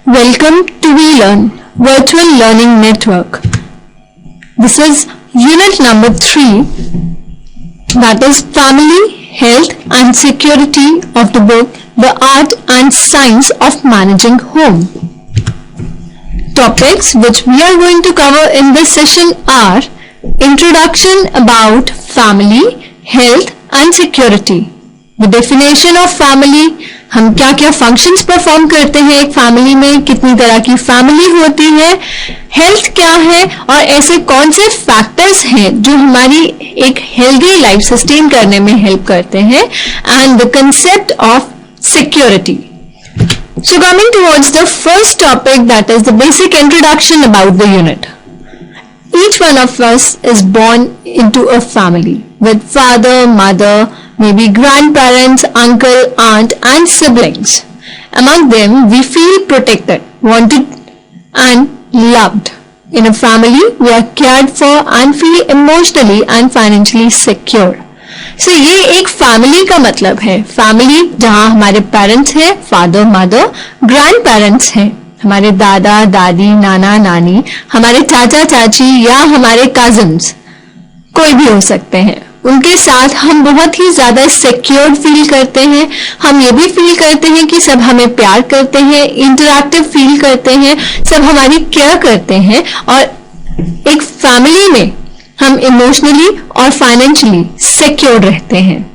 Welcome to WeLearn Virtual Learning Network. This is unit number 3, that is Family, Health and Security of the book The Art and Science of Managing Home. Topics which we are going to cover in this session are Introduction about Family, Health and Security. The definition of family, हम क्या क्या functions perform करते हैं एक family में, कितनी तरह की फैमिली होती है, हेल्थ क्या है और ऐसे कौन से फैक्टर्स हैं जो हमारी एक हेल्दी लाइफ सस्टेन करने में हेल्प करते हैं, and the concept of security. So coming towards the first topic, that is the basic introduction about the unit. Each one of us is born into a family with father, mother, maybe grandparents, uncle, aunt and siblings. Among them, we feel protected, wanted and loved. In a family, we are cared for and feel emotionally and financially secure. So ये एक family का मतलब है. Family जहाँ हमारे parents हैं, father mother, grand parents हैं, हमारे दादा दादी, नाना नानी, हमारे चाचा चाची या हमारे कजिन्स, कोई भी हो सकते हैं. उनके साथ हम बहुत ही ज्यादा सिक्योर्ड फील करते हैं. हम ये भी फील करते हैं कि सब हमें प्यार करते हैं, इंटरैक्टिव फील करते हैं, सब हमारी केयर करते हैं, और एक फैमिली में हम इमोशनली और फाइनेंशियली सिक्योर्ड रहते हैं.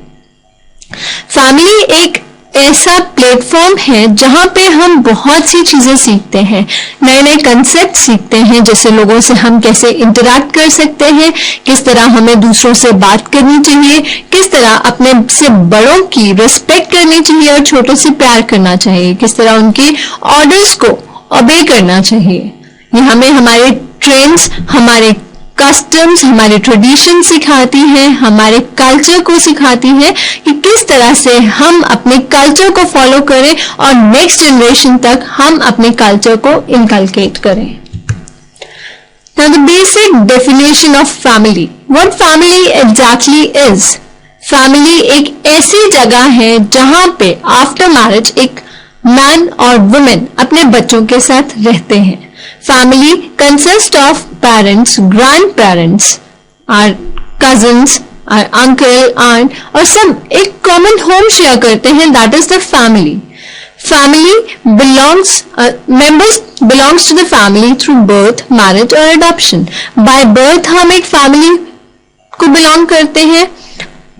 फैमिली एक ऐसा प्लेटफॉर्म है जहां पे हम बहुत सी चीजें सीखते हैं, नए नए कंसेप्ट सीखते हैं, जैसे लोगों से हम कैसे इंटरैक्ट कर सकते हैं, किस तरह हमें दूसरों से बात करनी चाहिए, किस तरह अपने से बड़ों की रिस्पेक्ट करनी चाहिए और छोटों से प्यार करना चाहिए, किस तरह उनके ऑर्डर्स को ओबे करना चाहिए. ये हमें हमारे ट्रेंड्स, हमारे कस्टम्स, हमारे ट्रेडिशन सिखाती है, हमारे कल्चर को सिखाती है कि किस तरह से हम अपने कल्चर को फॉलो करें और नेक्स्ट जनरेशन तक हम अपने कल्चर को इनकलकेट करें. Now the basic definition of family. What family exactly is? Family एक ऐसी जगह है जहां पे आफ्टर मैरिज एक मैन और वुमेन अपने बच्चों के साथ रहते हैं. Family consists of parents, grandparents, our cousins, our uncle, aunt, और सब एक common home share करते हैं. That is the family. Family members belongs to the family through birth, marriage or adoption. By birth हम एक family को belong करते हैं.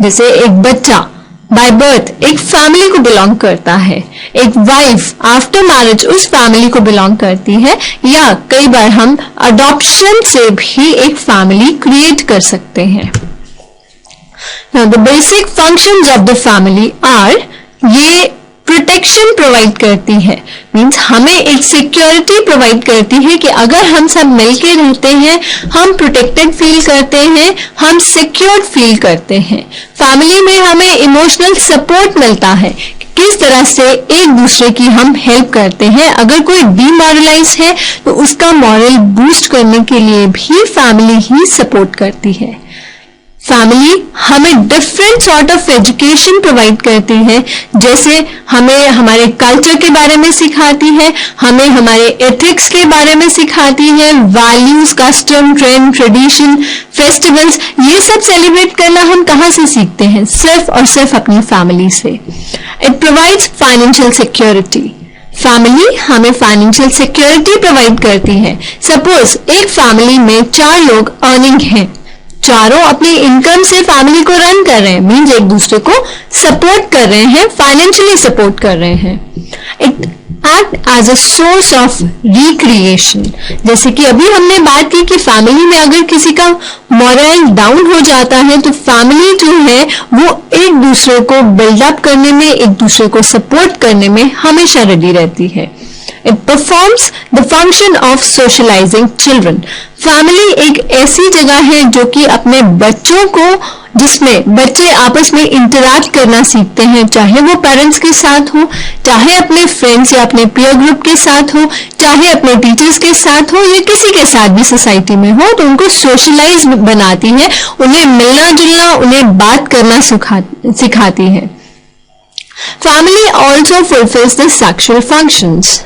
जैसे एक बच्चा बाय बर्थ एक फैमिली को बिलोंग करता है, एक वाइफ आफ्टर मैरिज उस फैमिली को बिलोंग करती है, या कई बार हम अडॉप्शन से भी एक फैमिली क्रिएट कर सकते हैं. Now the basic functions of the family are, ये प्रोटेक्शन प्रोवाइड करती है, मीन्स हमें एक सिक्योरिटी प्रोवाइड करती है कि अगर हम सब मिलके रहते हैं, हम प्रोटेक्टेड फील करते हैं, हम सिक्योर्ड फील करते हैं. फैमिली में हमें इमोशनल सपोर्ट मिलता है, किस तरह से एक दूसरे की हम हेल्प करते हैं. अगर कोई डीमोरलाइज है तो उसका मॉरल बूस्ट करने के लिए भी फैमिली ही सपोर्ट करती है. फैमिली हमें different sort of education provide करती है, जैसे हमें हमारे कल्चर के बारे में सिखाती है, हमें हमारे एथिक्स के बारे में सिखाती है, values, custom, trend, tradition, festivals, ये सब सेलिब्रेट करना हम कहाँ से सीखते हैं? सिर्फ और सिर्फ अपनी फैमिली से. It provides financial security. Family हमें फाइनेंशियल सिक्योरिटी प्रोवाइड करती है. सपोज एक फैमिली में 4 लोग अर्निंग हैं, चारों अपनी इनकम से फैमिली को रन कर रहे हैं, मीन्स एक दूसरे को सपोर्ट कर रहे हैं, फाइनेंशियली सपोर्ट कर रहे हैं. It act as a source of recreation. जैसे कि अभी हमने बात की कि फैमिली में अगर किसी का मॉरल डाउन हो जाता है तो फैमिली जो है वो एक दूसरे को बिल्डअप करने में, एक दूसरे को सपोर्ट करने में हमेशा रेडी रहती है. It performs the function of socializing children. Family एक ऐसी जगह है जो कि अपने बच्चों को, जिसमें बच्चे आपस में इंटरैक्ट करना सीखते हैं, चाहे वो पेरेंट्स के साथ हो, चाहे अपने फ्रेंड्स या अपने पीयर ग्रुप के साथ हो, चाहे अपने टीचर्स के साथ हो, या किसी के साथ भी सोसाइटी में हो, तो उनको सोशलाइज बनाती है, उन्हें मिलना जुलना, उन्हें बात करना सिखाती है. Family also fulfills the sexual functions.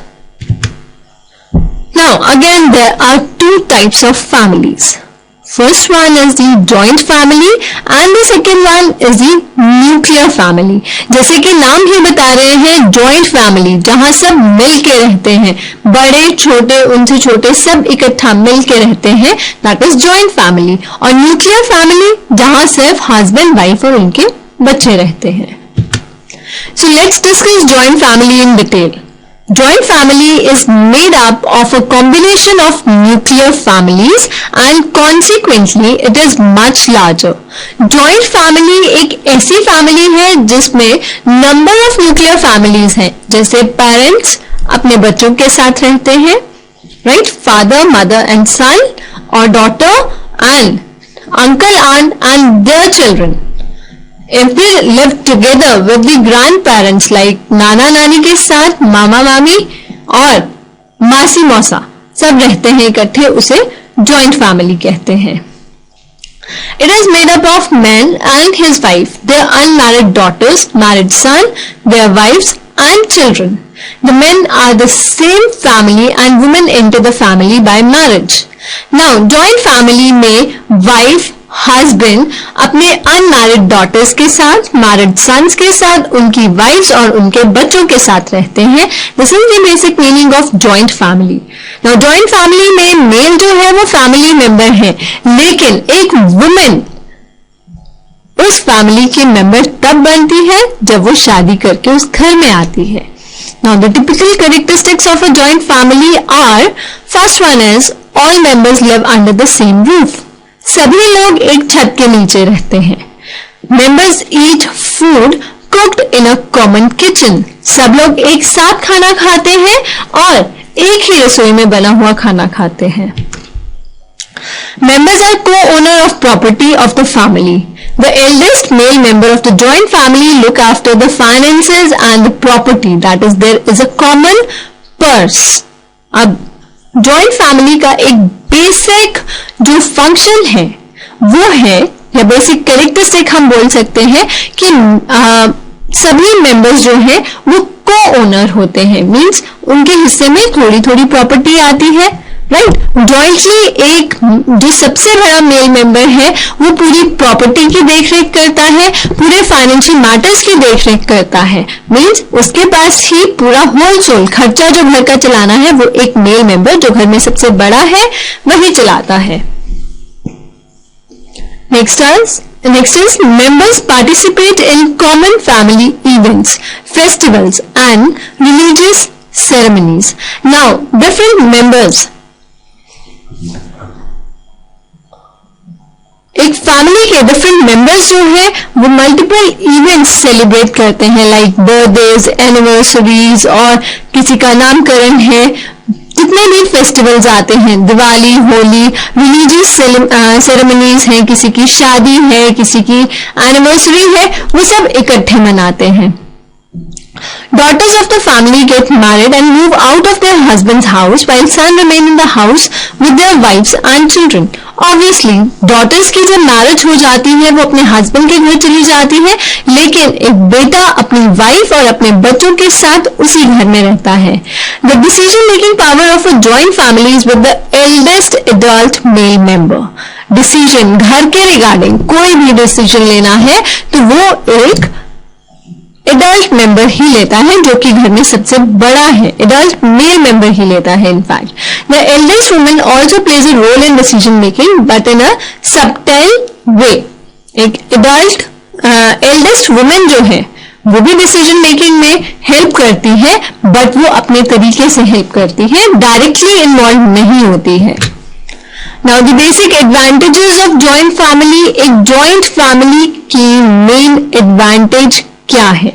Now again there are two types of families. First one is the joint family and the second one is the nuclear family. जैसे कि नाम ही बता रहे हैं, joint family जहां सब मिल के रहते हैं, बड़े छोटे उनसे छोटे सब इकट्ठा मिल के रहते हैं, that is joint family. और nuclear family जहां सिर्फ husband, wife और उनके बच्चे रहते हैं. So let's discuss joint family in detail. Joint family is made up of a combination of nuclear families and consequently it is much larger. Joint family एक ऐसी family है जिसमें number of nuclear families हैं, जैसे parents अपने बच्चों के साथ रहते हैं, right? Father, mother and son, or daughter and uncle, aunt and their children. If they live together with the grandparents like नाना नानी के साथ मामा मामी और मासी मौसा सब रहते हैं इकट्ठे, उसे joint family कहते हैं. It is made up of man and his wife, their unmarried daughters, married son, their wives and children. The men are the same family and women enter the family by marriage. Now joint family में wife husband अपने unmarried daughters के साथ, married sons के साथ, उनकी wives और उनके बच्चों के साथ रहते हैं. This is the basic meaning of joint family. Now joint family में मेल जो है वो फैमिली मेंबर है, लेकिन एक वुमेन उस फैमिली की मेंबर तब बनती है जब वो शादी करके उस घर में आती है. Now the typical characteristics of a joint family are, first one is all members live under the same roof. सभी लोग एक छत के नीचे रहते हैं. Members eat food cooked in a common kitchen. सब लोग एक साथ खाना खाते हैं और एक ही रसोई में बना हुआ खाना खाते हैं. Members are co-owner of property of the family. The eldest male member of the joint family look after the finances and the property. That is, there is a common purse. अब जॉइंट फैमिली का एक basic जो function है वो है, या basic characteristic हम बोल सकते हैं कि सभी मेंबर्स जो हैं वो को ओनर होते हैं. मींस उनके हिस्से में थोड़ी थोड़ी प्रॉपर्टी आती है, राइट. जॉइंटली एक जो सबसे बड़ा मेल मेंबर है वो पूरी प्रॉपर्टी की देखरेख करता है, पूरे फाइनेंशियल मैटर्स की देखरेख करता है. मींस उसके पास ही पूरा होल सोल खर्चा जो घर का चलाना है वो एक मेल मेंबर जो घर में सबसे बड़ा है वही चलाता है. Next is members participate in common family events, festivals and religious ceremonies. Now different members, एक फैमिली के डिफरेंट मेंबर्स जो है वो मल्टीपल इवेंट्स सेलिब्रेट करते हैं, लाइक बर्थडेज, एनिवर्सरीज और किसी का नामकरण है. जितने भी फेस्टिवल्स आते हैं, दिवाली, होली, रिलीजियस सेरेमनीज हैं, किसी की शादी है, किसी की एनिवर्सरी है, वो सब इकट्ठे मनाते हैं. Daughters of the family get married and move out of their husband's house while son remain in the house with their wives and children. Obviously, daughters की जब मैरिज हो जाती है वो अपने हस्बैंड के घर चली जाती है, लेकिन एक बेटा अपनी वाइफ और अपने बच्चों के साथ उसी घर में रहता है. The decision making power of a joint family is with the eldest adult male member. Decision घर के रिगार्डिंग कोई भी डिसीजन लेना है तो वो एक एडल्ट मेंबर ही लेता है जो कि घर में सबसे बड़ा है. एडल्ट मेल मेंबर ही लेता है. In fact the eldest woman also plays a role in decision making but in a subtle way. एक एडल्ट एल्डेस्ट वुमन जो है वो भी डिसीजन मेकिंग में हेल्प करती है, बट वो अपने तरीके से हेल्प करती है, डायरेक्टली इन्वॉल्व नहीं होती है. Now the basic advantages of joint family. एक जॉइंट फैमिली की मेन एडवांटेज क्या है?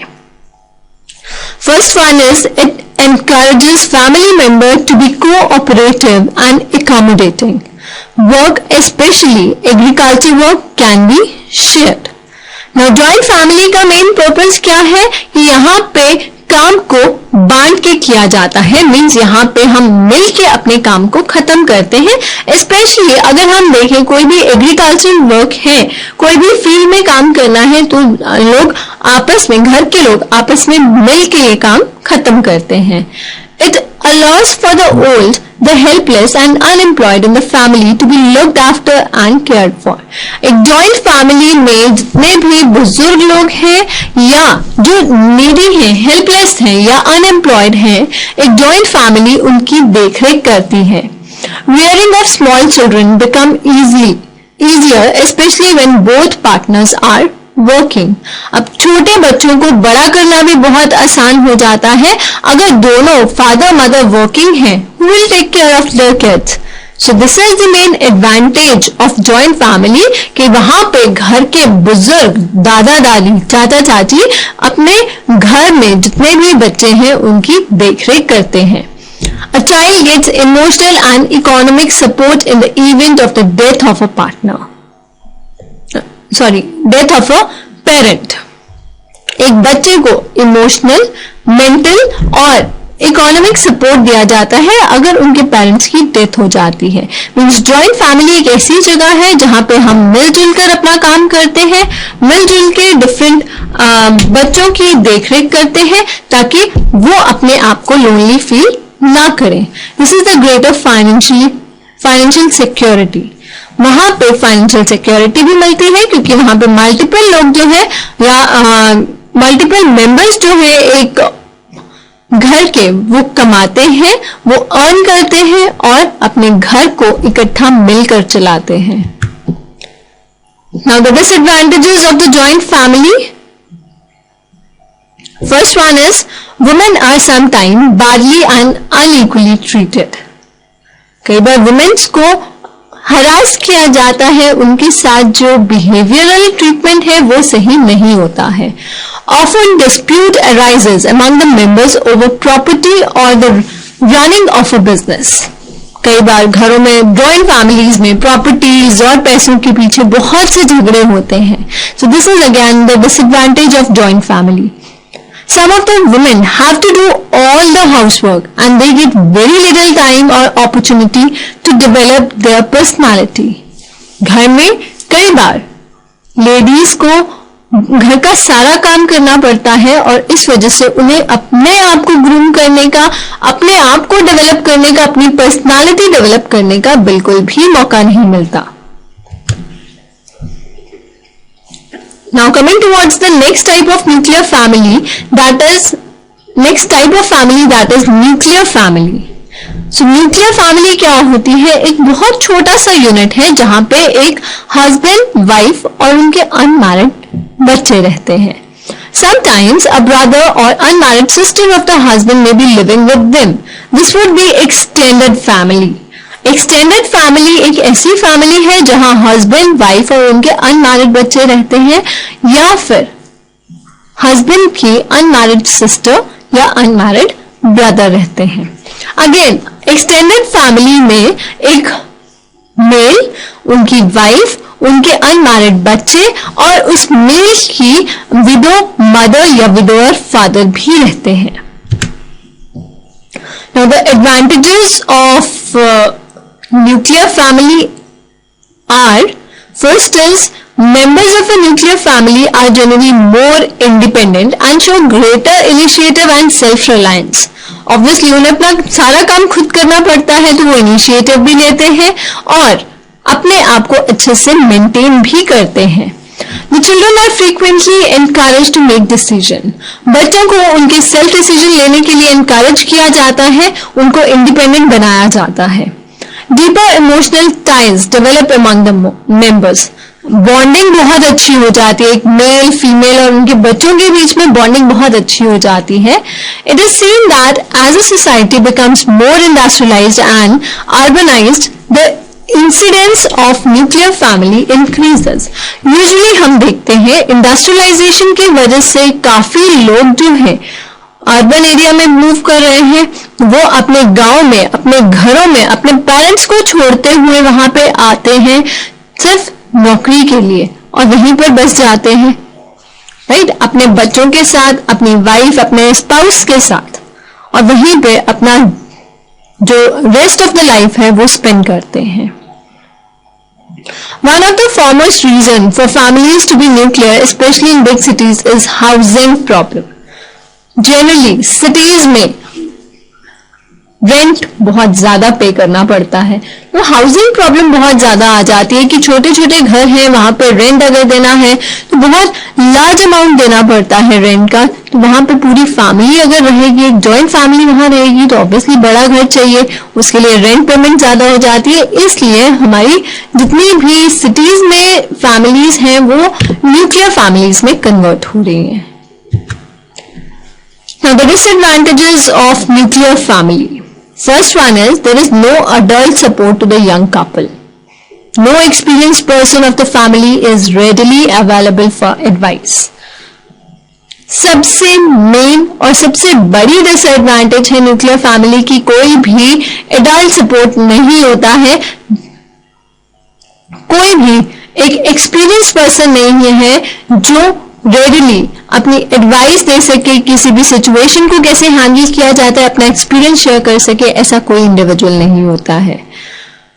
First one is it encourages family member to be cooperative and accommodating. Work, especially agriculture work, can be shared. Now joint family का main purpose क्या है कि यहाँ पे काम को बांट के किया जाता है. मींस यहाँ पे हम मिल के अपने काम को खत्म करते हैं. स्पेशली अगर हम देखें कोई भी एग्रीकल्चर वर्क है, कोई भी फील्ड में काम करना है तो लोग घर के लोग आपस में मिल के ये काम खत्म करते हैं. It allows for the old, the helpless and unemployed in the family to be looked after and cared for. एक joint family में जितने भी बुजुर्ग लोग हैं या जो needy हैं, helpless हैं या unemployed हैं, एक joint family उनकी देखरेख करती है. Rearing of small children become easier, especially when both partners are working. अब छोटे बच्चों को बड़ा करना भी बहुत आसान हो जाता है अगर दोनों फादर मदर वर्किंग हैं. Who will take care of their kids? So this is the main advantage of joint family कि वहां पे घर के बुजुर्ग दादा दादी चाचा चाची अपने घर में जितने भी बच्चे हैं उनकी देखरेख करते हैं. A child gets emotional and economic support in the event of the death of a partner. Death of a parent. एक बच्चे को इमोशनल, मेंटल और इकोनॉमिक सपोर्ट दिया जाता है अगर उनके पेरेंट्स की डेथ हो जाती है. मीन्स जॉइंट फैमिली एक ऐसी जगह है जहां पे हम मिलजुल कर अपना काम करते हैं, मिलजुल के डिफरेंट बच्चों की देखरेख करते हैं ताकि वो अपने आप को लोनली फील ना करें. This is the greater financial security. वहां पे फाइनेंशियल सिक्योरिटी भी मिलती है क्योंकि वहां पे मल्टीपल लोग जो है या मल्टीपल मेंबर्स जो है एक घर के वो कमाते हैं, वो अर्न करते हैं और अपने घर को इकट्ठा मिलकर चलाते हैं. Now the disadvantages of the joint family. First one is women are sometime badly and unequally treated. कई बार वुमेन्स को हरास किया जाता है, उनके साथ जो बिहेवियरल ट्रीटमेंट है वो सही नहीं होता है. Often dispute arises among the members over property or the running of a business. कई बार घरों में जॉइंट फैमिलीज में प्रॉपर्टीज और पैसों के पीछे बहुत से झगड़े होते हैं. So this is again the disadvantage of joint family. Some of the women have to do all the housework and they get very little time or opportunity to develop their personality. घर में कई बार ladies को घर का सारा काम करना पड़ता है और इस वजह से उन्हें अपने आप को ग्रूम करने का, अपने आप को डेवलप करने का, अपनी पर्सनालिटी डेवलप करने का बिल्कुल भी मौका नहीं मिलता. Now coming towards the next type of nuclear family, that is nuclear family. So nuclear family क्या होती है? एक बहुत छोटा सा यूनिट है जहां पे एक हस्बैंड, वाइफ और उनके अनमैरिड बच्चे रहते हैं. Sometimes a brother or unmarried sister of the husband may be living with them. This would be extended family. Extended family एक ऐसी फैमिली है जहां हस्बैंड, वाइफ और उनके अनमैरिड बच्चे रहते हैं या फिर हस्बैंड की अनमैरिड सिस्टर या अनमैरिड ब्रदर रहते हैं. अगेन एक्सटेंडेड फैमिली में एक मेल, उनकी वाइफ, उनके अनमैरिड बच्चे और उस मेल की विडो मदर या विडोअर फादर भी रहते हैं. Now the advantages of nuclear family are, first is members of a nuclear family are generally more independent and show greater initiative and self-reliance. Obviously उन्हें अपना सारा काम खुद करना पड़ता है तो वो इनिशिएटिव भी लेते हैं और अपने आप को अच्छे से मेंटेन भी करते हैं. The children are frequently encouraged to make decision. बच्चों को उनके सेल्फ डिसीजन लेने के लिए encourage किया जाता है, उनको इंडिपेंडेंट बनाया जाता है. Deeper emotional ties develop among the members. Bonding बहुत अच्छी हो जाती है, एक मेल, फीमेल और उनके बच्चों के बीच में बॉन्डिंग बहुत अच्छी हो जाती है. It is seen that as a society becomes more industrialized and urbanized, the incidence of nuclear family increases. Usually हम देखते हैं इंडस्ट्रियलाइजेशन की वजह से काफी लोग जो है अर्बन एरिया में मूव कर रहे हैं, वो अपने गांव में, अपने घरों में, अपने पेरेंट्स को छोड़ते हुए वहां पे आते हैं सिर्फ नौकरी के लिए और वहीं पर बस जाते हैं. राइट, अपने बच्चों के साथ, अपनी वाइफ, अपने स्पाउस के साथ और वहीं पे अपना जो रेस्ट ऑफ द लाइफ है वो स्पेंड करते हैं. One of the foremost reason for families to be nuclear, especially in big cities, is housing problem. Generally, cities में रेंट बहुत ज्यादा पे करना पड़ता है। तो हाउसिंग प्रॉब्लम बहुत ज्यादा आ जाती है कि छोटे छोटे घर हैं, वहां पे रेंट अगर देना है तो बहुत लार्ज अमाउंट देना पड़ता है रेंट का। तो वहां पे पूरी फैमिली अगर रहेगी, एक जॉइंट फैमिली वहां रहेगी, तो ऑब्वियसली बड़ा घर चाहिए, उसके लिए रेंट पेमेंट ज्यादा हो जाती है। इसलिए हमारी जितनी भी सिटीज में फैमिलीज हैं वो न्यूक्लियर फैमिलीज में कन्वर्ट हो रही हैं। Now the disadvantages of nuclear family. First one is there is no adult support to the young couple. No experienced person of the family is readily available for advice. सबसे main और सबसे बड़ी disadvantage है nuclear family की, कोई भी adult support नहीं होता है, कोई भी एक एक्सपीरियंस पर्सन नहीं है जो रेडिली अपनी एडवाइस दे सके, किसी भी सिचुएशन को कैसे हैंडल किया जाता है अपना एक्सपीरियंस शेयर कर सके, ऐसा कोई इंडिविजुअल नहीं होता है।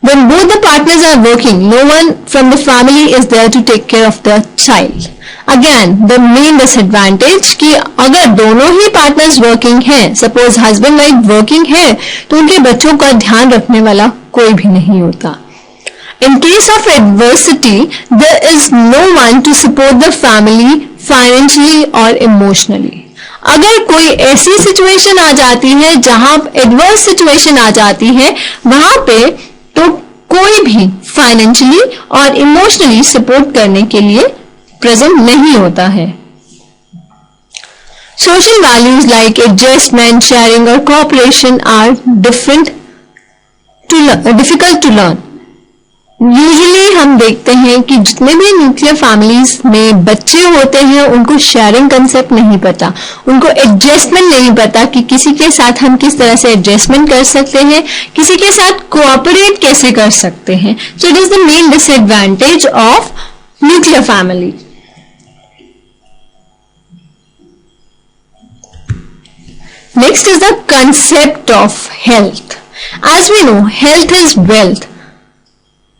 When both the partners are working, no one from the family is there to take care of the child. Again, the main disadvantage कि अगर दोनों ही पार्टनर्स वर्किंग हैं, सपोज हस्बैंड वाइफ वर्किंग है, तो उनके बच्चों का ध्यान रखने वाला कोई भी नहीं होता। In case of adversity, there is no one to support the family financially or emotionally. अगर कोई ऐसी सिचुएशन आ जाती है जहां एडवर्स सिचुएशन आ जाती है, वहां पे तो कोई भी फाइनेंशियली और इमोशनली सपोर्ट करने के लिए प्रेजेंट नहीं होता है। Social values like adjustment, sharing और cooperation are difficult to learn. Usually हम देखते हैं कि जितने भी न्यूक्लियर फैमिलीज में बच्चे होते हैं उनको शेयरिंग कंसेप्ट नहीं पता, उनको एडजस्टमेंट नहीं पता कि किसी के साथ हम किस तरह से एडजस्टमेंट कर सकते हैं, किसी के साथ कोऑपरेट कैसे कर सकते हैं। So it is the main disadvantage of nuclear family. Next is the concept of health. As we know health is wealth.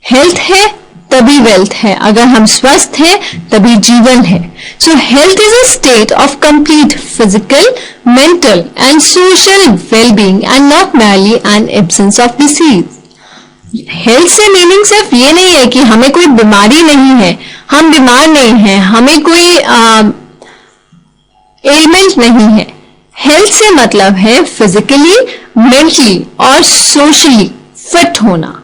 Health है तभी वेल्थ है, अगर हम स्वस्थ हैं तभी जीवन है। So health is a state of complete physical, mental and social wellbeing and not merely an absence of disease. Health से मीनिंग सिर्फ ये नहीं है कि हमें कोई बीमारी नहीं है, हम बीमार नहीं हैं, हमें कोई एलिमेंट नहीं है। हेल्थ से मतलब है फिजिकली, मेंटली और सोशली फिट होना।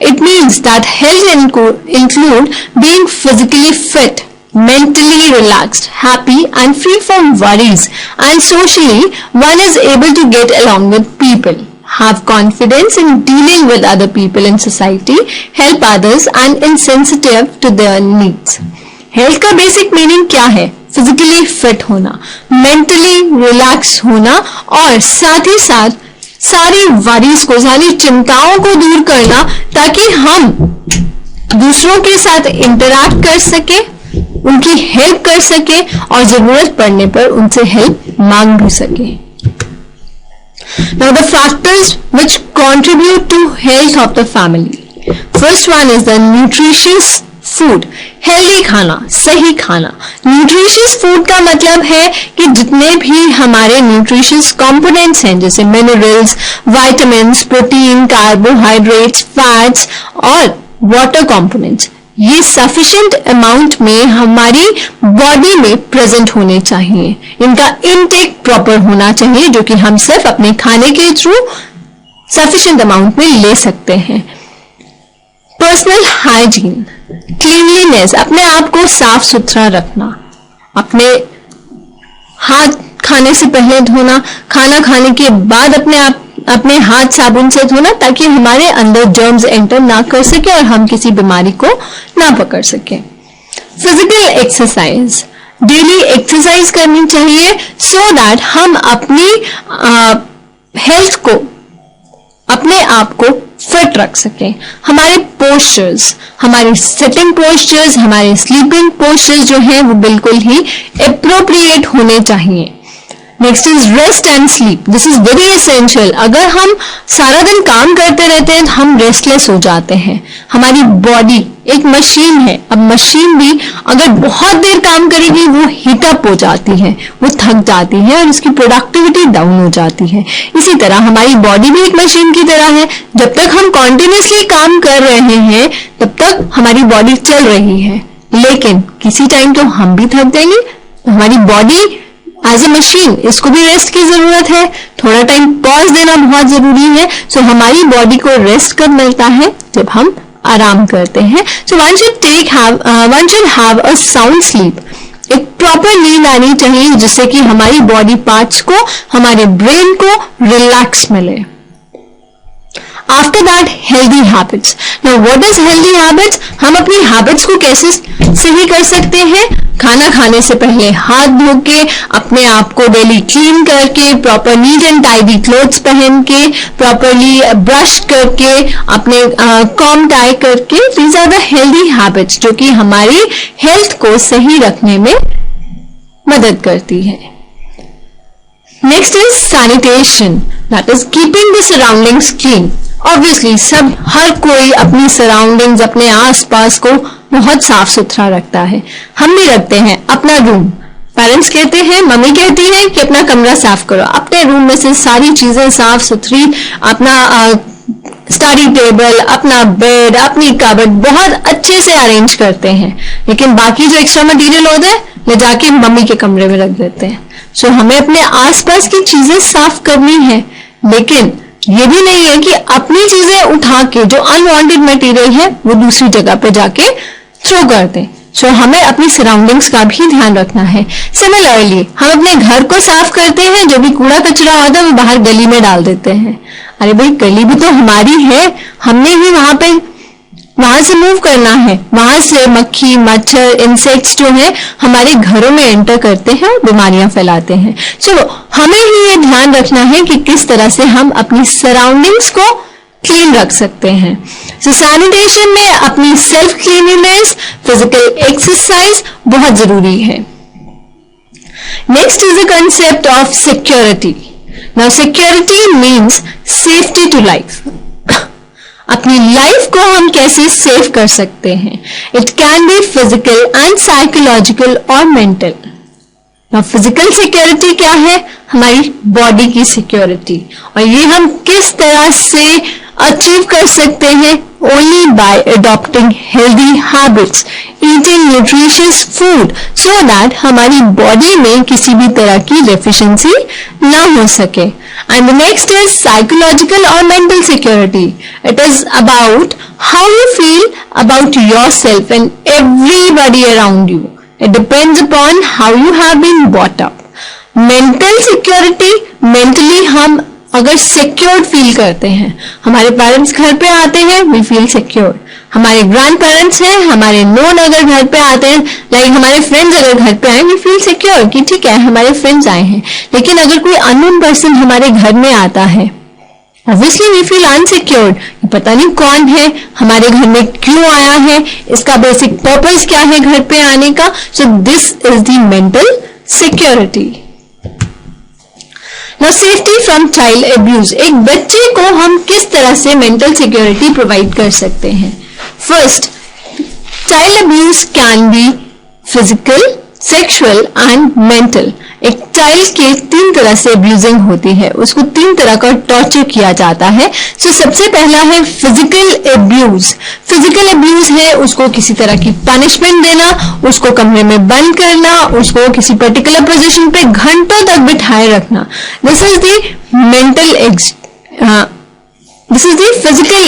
It means that health include being physically fit, mentally relaxed, happy and free from worries, and socially one is able to get along with people, have confidence in dealing with other people in society, help others and insensitive to their needs. Health का basic meaning क्या है? Physically fit होना, mentally relaxed होना और साथ ही साथ सारी worries को, सारी चिंताओं को दूर करना ताकि हम दूसरों के साथ इंटरैक्ट कर सके, उनकी हेल्प कर सके और जरूरत पड़ने पर उनसे हेल्प मांग भी सके। Now the factors which contribute to health of the family. First one is the nutritious food, healthy खाना, सही खाना। न्यूट्रिशियस फूड का मतलब है कि जितने भी हमारे न्यूट्रिशियस कंपोनेंट्स हैं जैसे minerals, vitamins, protein, carbohydrates, fats और वाटर कंपोनेंट्स, ये सफिशिएंट अमाउंट में हमारी बॉडी में प्रेजेंट होने चाहिए। इनका इनटेक प्रॉपर होना चाहिए जो कि हम सिर्फ अपने खाने के थ्रू सफिशिएंट अमाउंट में ले सकते हैं। पर्सनल हाइजीन, क्लीनलीनेस, अपने आप को साफ सुथरा रखना, अपने हाथ खाने से पहले धोना, खाना खाने के बाद अपने हाथ साबुन से धोना ताकि हमारे अंदर जर्म्स एंटर ना कर सके और हम किसी बीमारी को ना पकड़ सके। फिजिकल एक्सरसाइज, डेली एक्सरसाइज करनी चाहिए सो दैट हम अपनी हेल्थ को, अपने आप को फिट रख सकें। हमारे पोस्चर्स, हमारे सिटिंग पोस्चर्स, हमारे स्लीपिंग पोस्चर्स जो हैं वो बिल्कुल ही एप्रोप्रिएट होने चाहिए। Next is rest and sleep. This is very essential. अगर हम सारा दिन काम करते रहते हैं तो हम रेस्टलेस हो जाते हैं। हमारी बॉडी एक मशीन है, अब मशीन भी अगर बहुत देर काम करेगी वो हीट अप हो जाती है, वो थक जाती है और उसकी प्रोडक्टिविटी डाउन हो जाती है। इसी तरह हमारी बॉडी भी एक मशीन की तरह है, जब तक हम कॉन्टिन्यूसली काम कर रहे हैं तब तक हमारी बॉडी चल रही है, लेकिन किसी टाइम तो हम भी थक जाएंगे। हमारी बॉडी एज ए मशीन, इसको भी रेस्ट की जरूरत है, थोड़ा टाइम पॉज देना बहुत जरूरी है। सो हमारी बॉडी को रेस्ट कब मिलता है? जब हम आराम करते हैं। So one should have a sound sleep, एक प्रॉपर नींद आनी चाहिए जिससे कि हमारी बॉडी पार्ट्स को, हमारे ब्रेन को रिलैक्स मिले। After that healthy habits. Now what is healthy habits? हम अपनी हैबिट्स को कैसे सही कर सकते हैं? खाना खाने से पहले हाथ धो के, अपने आप को डेली क्लीन करके, proper neat and tidy clothes पहन के, प्रॉपरली ब्रश करके, अपने कॉम टाई करके, these are the healthy habits जो कि हमारी हेल्थ को सही रखने में मदद करती है। Next is sanitation, that is keeping the surroundings clean. Obviously हर कोई अपनी सराउंडिंग्स, अपने आसपास को बहुत साफ सुथरा रखता है। हम भी रखते हैं अपना रूम। पेरेंट्स कहते हैं, मम्मी कहती है कि अपना कमरा साफ करो, अपने रूम में से सारी चीजें साफ सुथरी, अपना स्टडी टेबल, अपना बेड, अपनी कबर्ड बहुत अच्छे से अरेंज करते हैं, लेकिन बाकी जो एक्स्ट्रा मटेरियल होता है ले जाके मम्मी के कमरे में रख देते हैं। सो हमें अपने आसपास की चीजें साफ करनी है, लेकिन ये भी नहीं है कि अपनी चीजें उठा के जो अनवांटेड मटेरियल है वो दूसरी जगह पे जाके थ्रो कर दें। सो हमें अपनी सराउंडिंग्स का भी ध्यान रखना है। सिमिलरली हम अपने घर को साफ करते हैं, जो भी कूड़ा कचरा होता है वो बाहर गली में डाल देते हैं। अरे भाई, गली भी तो हमारी है, हमने ही वहां से मूव करना है। वहां से मक्खी, मच्छर, इंसेक्ट्स जो है हमारे घरों में एंटर करते हैं और बीमारियां फैलाते हैं। सो हमें ही ये ध्यान रखना है कि किस तरह से हम अपनी सराउंडिंग्स को क्लीन रख सकते हैं। सो सैनिटेशन में अपनी सेल्फ क्लीनिनेस, फिजिकल एक्सरसाइज बहुत जरूरी है। Next is the concept of security. Now security means safety to life. अपनी लाइफ को हम कैसे सेव कर सकते हैं? It can be physical and psychological और मेंटल। नाउ फिजिकल सिक्योरिटी क्या है? हमारी बॉडी की सिक्योरिटी, और ये हम किस तरह से अचीव कर सकते हैं? Only by adopting healthy habits, eating nutritious food, so that हमारी बॉडी में किसी भी तरह की डेफिशिएंसी ना हो सके। And the next is psychological or mental security. It is about how you feel about yourself and everybody around you. It depends upon how you have been brought up. Mental security, mentally हम अगर secured feel करते हैं, हमारे parents घर पे आते हैं, we feel secured. हमारे ग्रैंड पेरेंट्स हैं, हमारे नोन अगर घर पे आते हैं, लाइक हमारे फ्रेंड्स अगर घर पे आए, वी फील सिक्योर कि ठीक है हमारे फ्रेंड्स आए हैं। लेकिन अगर कोई अननोन पर्सन हमारे घर में आता है, ऑब्वियसली वी फील अनसिक्योर्ड, पता नहीं कौन है, हमारे घर में क्यों आया है, इसका बेसिक पर्पस क्या है घर पे आने का। So this is the mental security. Now safety from child abuse. एक बच्चे को हम किस तरह से मेंटल सिक्योरिटी प्रोवाइड कर सकते हैं? First, child abuse can be physical, sexual and mental. एक चाइल्ड के 3 तरह से अब्यूजिंग होती है, उसको 3 तरह का टॉर्चर किया जाता है। सो सबसे पहला है फिजिकल अब्यूज। फिजिकल अब्यूज है उसको किसी तरह की पनिशमेंट देना, उसको कमरे में बंद करना, उसको किसी पर्टिकुलर पोजीशन पे घंटों तक बिठाए रखना। This is the physical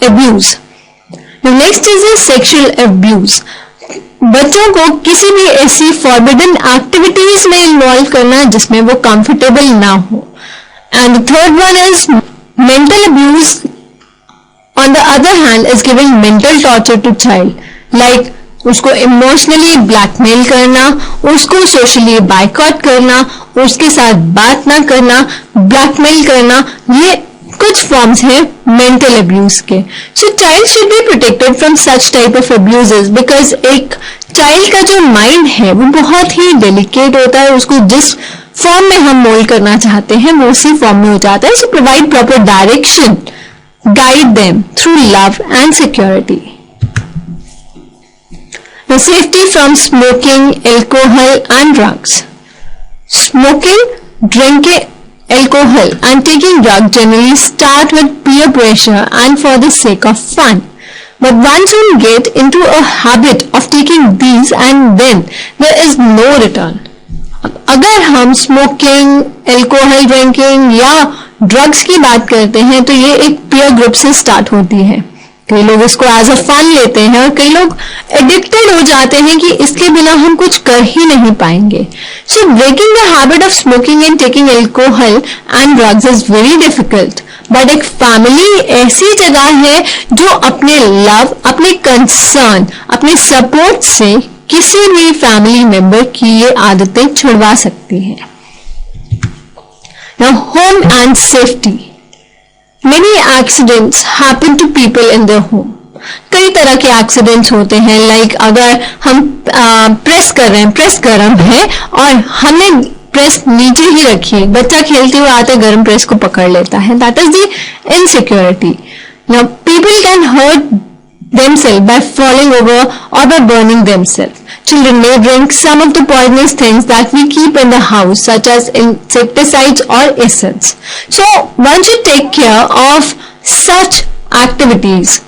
abuse. Next is the sexual abuse. बच्चों को किसी भी ऐसी फॉरबिडन एक्टिविटीज में इन्वॉल्व करना जिसमें वो कंफर्टेबल ना हो। And third one is mental abuse on the other hand is giving mental torture to child, like उसको इमोशनली ब्लैकमेल करना, उसको सोशली बायकॉट करना, उसके साथ बात ना करना, ब्लैकमेल करना, ये कुछ फॉर्म्स हैं मेंटल अब्यूज के। So child should be protected from such type of abuses, because एक चाइल्ड का जो माइंड है वो बहुत ही डेलिकेट होता है, उसको जिस फॉर्म में हम मोल्ड करना चाहते हैं वो उसी फॉर्म में हो जाता है। So provide proper direction, guide them through love and security. The safety from smoking, alcohol and drugs. Smoking, drinking alcohol and taking drugs generally start with peer pressure and for the sake of fun. But once you get into a habit of taking these and then there is no return. अगर हम smoking, alcohol drinking या drugs की बात करते हैं तो ये एक पीयर ग्रुप से स्टार्ट होती है. कई लोग इसको एज अ फन लेते हैं और कई लोग एडिक्टेड हो जाते हैं कि इसके बिना हम कुछ कर ही नहीं पाएंगे. So breaking the habit of smoking and taking alcohol and drugs is very difficult. But एक फैमिली ऐसी जगह है जो अपने लव, अपने कंसर्न, अपने सपोर्ट से किसी भी फैमिली मेंबर की ये आदतें छुड़वा सकती है. Now, home and safety. Many accidents happen to people in their home. कई तरह के एक्सीडेंट्स होते हैं. लाइक अगर हम प्रेस कर रहे हैं, प्रेस गर्म है और हमने प्रेस नीचे ही रखी है, बच्चा खेलते हुए आते गर्म प्रेस को पकड़ लेता है. That is the insecurity. Now, people can hurt themselves by falling over or by burning themselves. Children may drink some of the poisonous things that we keep in the house, such as insecticides or acids. So, one should take care of such activities.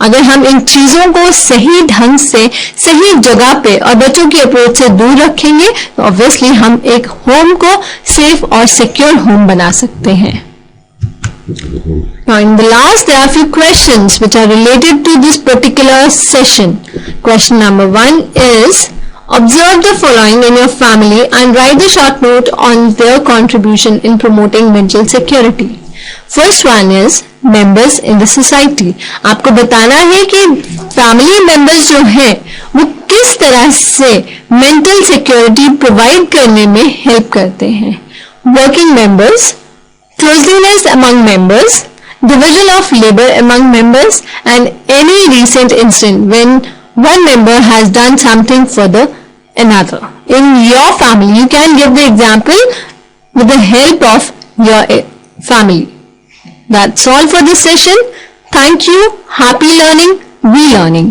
अगर हम इन चीजों को सही ढंग से, सही जगह पे और बच्चों की अप्रोच से दूर रखेंगे तो ऑब्वियसली हम एक होम को सेफ और सिक्योर होम बना सकते हैं. Now in the last there are a few questions which are related to this particular session. Question number 1 is, observe the following in your family and write the short note on their contribution in promoting mental security. First one is members in the society. आपको बताना है कि family members जो हैं वो किस तरह से mental security provide करने में help करते हैं. Working members, closeness among members, division of labor among members, and any recent incident when one member has done something for the another. In your family, you can give the example with the help of your family. That's all for this session. Thank you. Happy learning. We learning.